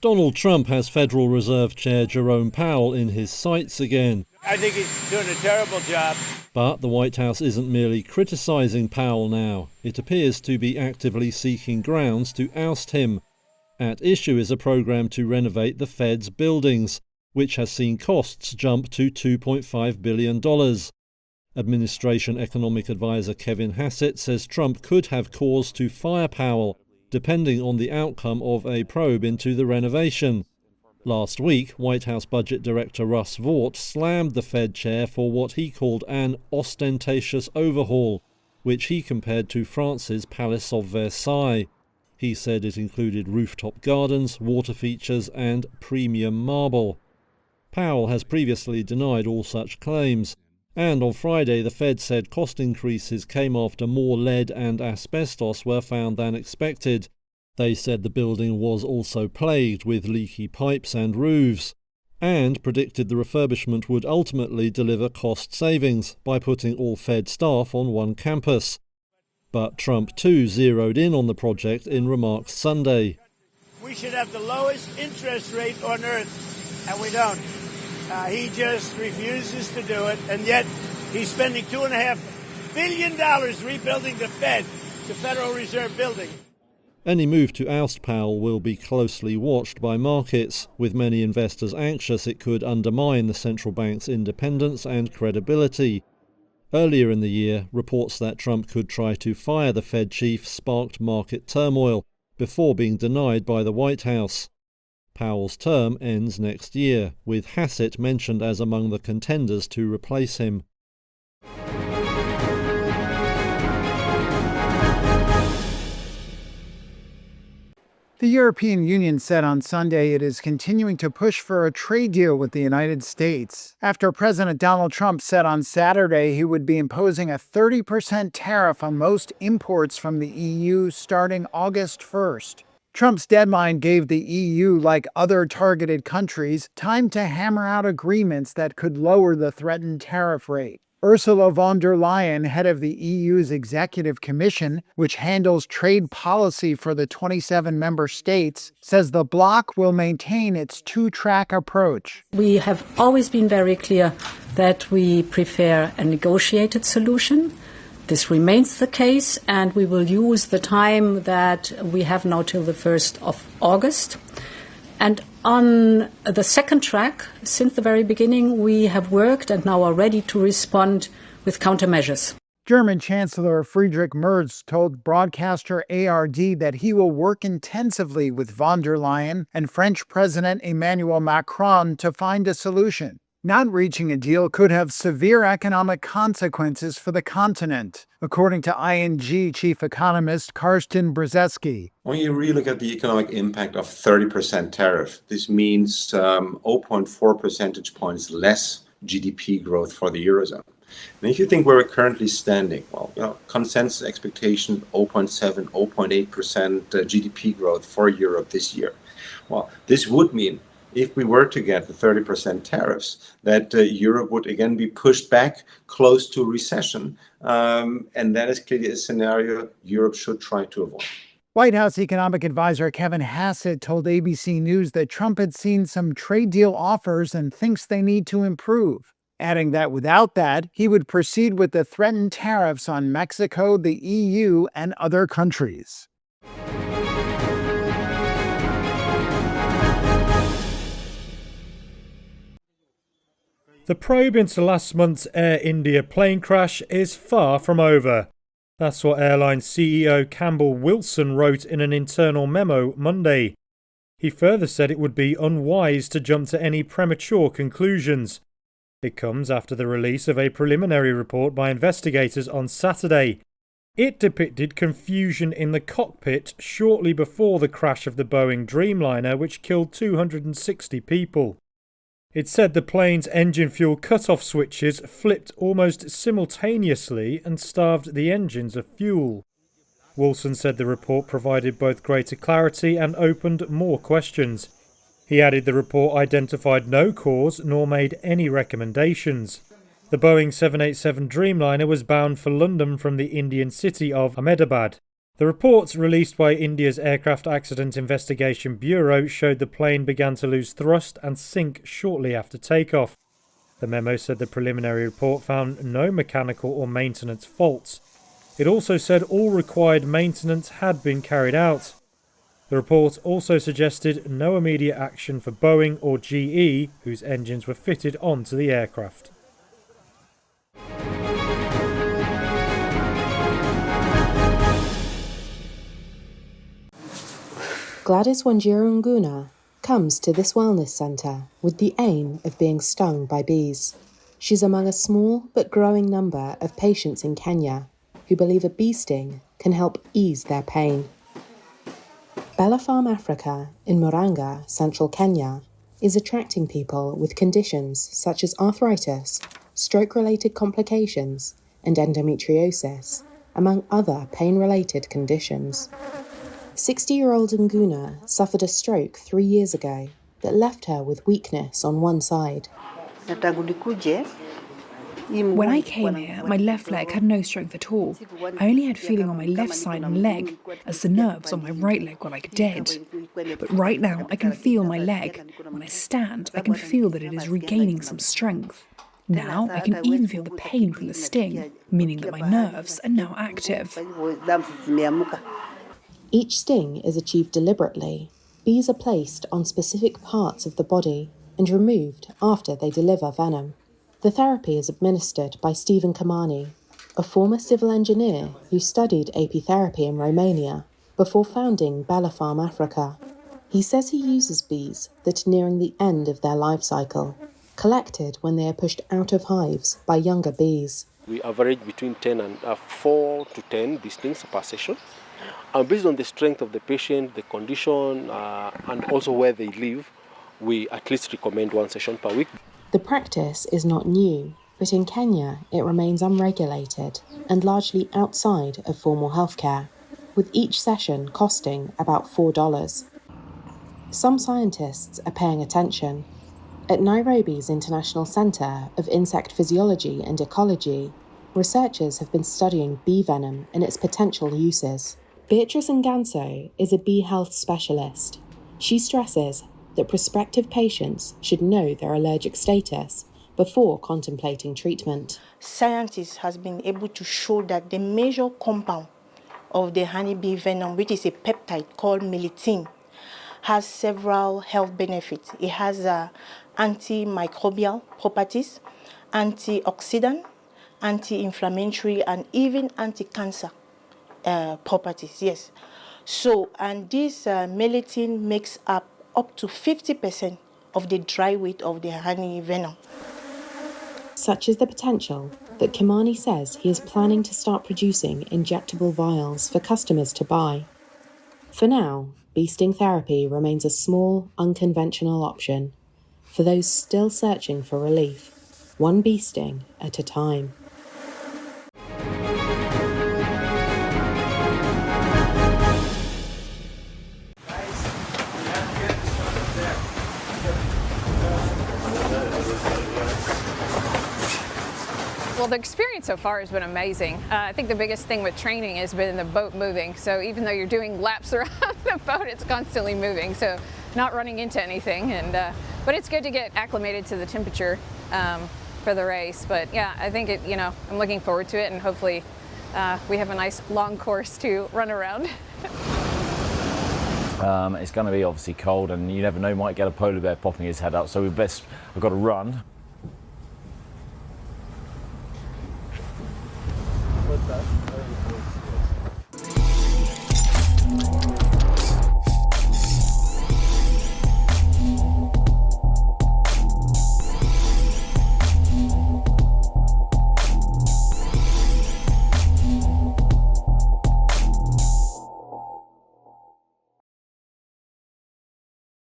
Donald Trump has Federal Reserve Chair Jerome Powell in his sights again. I think he's doing a terrible job. But the White House isn't merely criticising Powell now. It appears to be actively seeking grounds to oust him. At issue is a program to renovate the Fed's buildings, which has seen costs jump to $2.5 billion. Administration Economic Advisor Kevin Hassett says Trump could have cause to fire Powell, depending on the outcome of a probe into the renovation. Last week, White House Budget Director Russ Vought slammed the Fed chair for what he called an ostentatious overhaul, which he compared to France's Palace of Versailles. He said it included rooftop gardens, water features, and premium marble. Powell has previously denied all such claims, and on Friday the Fed said cost increases came after more lead and asbestos were found than expected. They said the building was also plagued with leaky pipes and roofs, and predicted the refurbishment would ultimately deliver cost savings by putting all Fed staff on one campus. But Trump too zeroed in on the project in remarks Sunday. We should have the lowest interest rate on earth, and we don't. He just refuses to do it, and yet he's spending $2.5 billion rebuilding the Fed, the Federal Reserve building. Any move to oust Powell will be closely watched by markets, with many investors anxious it could undermine the central bank's independence and credibility. Earlier in the year, reports that Trump could try to fire the Fed chief sparked market turmoil, before being denied by the White House. Powell's term ends next year, with Hassett mentioned as among the contenders to replace him. The European Union said on Sunday it is continuing to push for a trade deal with the United States, after President Donald Trump said on Saturday he would be imposing a 30% tariff on most imports from the EU starting August 1st. Trump's deadline gave the EU, like other targeted countries, time to hammer out agreements that could lower the threatened tariff rate. Ursula von der Leyen, head of the EU's Executive Commission, which handles trade policy for the 27 member states, says the bloc will maintain its two-track approach. We have always been very clear that we prefer a negotiated solution. This remains the case, and we will use the time that we have now till the 1st of August. And on the second track, since the very beginning, we have worked and now are ready to respond with countermeasures. German Chancellor Friedrich Merz told broadcaster ARD that he will work intensively with von der Leyen and French President Emmanuel Macron to find a solution. Not reaching a deal could have severe economic consequences for the continent, according to ING chief economist Karsten Brzezinski. When you really look at the economic impact of 30% tariff, this means 0.4 percentage points less GDP growth for the Eurozone. And if you think where we're currently standing, consensus expectation 0.7, 0.8% GDP growth for Europe this year. Well, this would mean if we were to get the 30% tariffs, that Europe would again be pushed back close to recession. And that is clearly a scenario Europe should try to avoid. White House economic advisor Kevin Hassett told ABC News that Trump had seen some trade deal offers and thinks they need to improve, adding that without that, he would proceed with the threatened tariffs on Mexico, the EU, and other countries. The probe into last month's Air India plane crash is far from over. That's what airline CEO Campbell Wilson wrote in an internal memo Monday. He further said it would be unwise to jump to any premature conclusions. It comes after the release of a preliminary report by investigators on Saturday. It depicted confusion in the cockpit shortly before the crash of the Boeing Dreamliner, which killed 260 people. It said the plane's engine fuel cutoff switches flipped almost simultaneously and starved the engines of fuel. Wilson said the report provided both greater clarity and opened more questions. He added the report identified no cause nor made any recommendations. The Boeing 787 Dreamliner was bound for London from the Indian city of Ahmedabad. The reports released by India's Aircraft Accident Investigation Bureau showed the plane began to lose thrust and sink shortly after takeoff. The memo said the preliminary report found no mechanical or maintenance faults. It also said all required maintenance had been carried out. The report also suggested no immediate action for Boeing or GE, whose engines were fitted onto the aircraft. Gladys Wanjiru comes to this wellness centre with the aim of being stung by bees. She's among a small but growing number of patients in Kenya who believe a bee sting can help ease their pain. Bella Farm Africa in Murang'a, central Kenya, is attracting people with conditions such as arthritis, stroke-related complications, and endometriosis, among other pain-related conditions. 60-year-old Nguna suffered a stroke 3 years ago that left her with weakness on one side. When I came here, my left leg had no strength at all. I only had feeling on my left side and leg, as the nerves on my right leg were like dead. But right now, I can feel my leg. When I stand, I can feel that it is regaining some strength. Now, I can even feel the pain from the sting, meaning that my nerves are now active. Each sting is achieved deliberately. Bees are placed on specific parts of the body and removed after they deliver venom. The therapy is administered by Stephen Kamani, a former civil engineer who studied apitherapy in Romania before founding Bella Farm Africa. He says he uses bees that are nearing the end of their life cycle, collected when they are pushed out of hives by younger bees. We average between 4 to 10 bee stings per session. And based on the strength of the patient, the condition, and also where they live, we at least recommend 1 session per week. The practice is not new, but in Kenya it remains unregulated and largely outside of formal healthcare, with each session costing about $4. Some scientists are paying attention. At Nairobi's International Centre of Insect Physiology and Ecology, researchers have been studying bee venom and its potential uses. Beatrice Nganso is a bee health specialist. She stresses that prospective patients should know their allergic status before contemplating treatment. Scientists have been able to show that the major compound of the honeybee venom, which is a peptide called melittin, has several health benefits. It has antimicrobial properties, antioxidant, anti-inflammatory, and even anti-cancer properties, yes. So, and this melittin makes up to 50% of the dry weight of the honey venom. Such is the potential that Kimani says he is planning to start producing injectable vials for customers to buy. For now, bee sting therapy remains a small, unconventional option for those still searching for relief, one bee sting at a time. Well, the experience so far has been amazing. I think the biggest thing with training has been the boat moving. So even though you're doing laps around the boat, it's constantly moving. So not running into anything. But it's good to get acclimated to the temperature for the race. But yeah, I think I'm looking forward to it, and hopefully we have a nice long course to run around. It's going to be obviously cold, and you never know, might get a polar bear popping his head up. So we've got to run.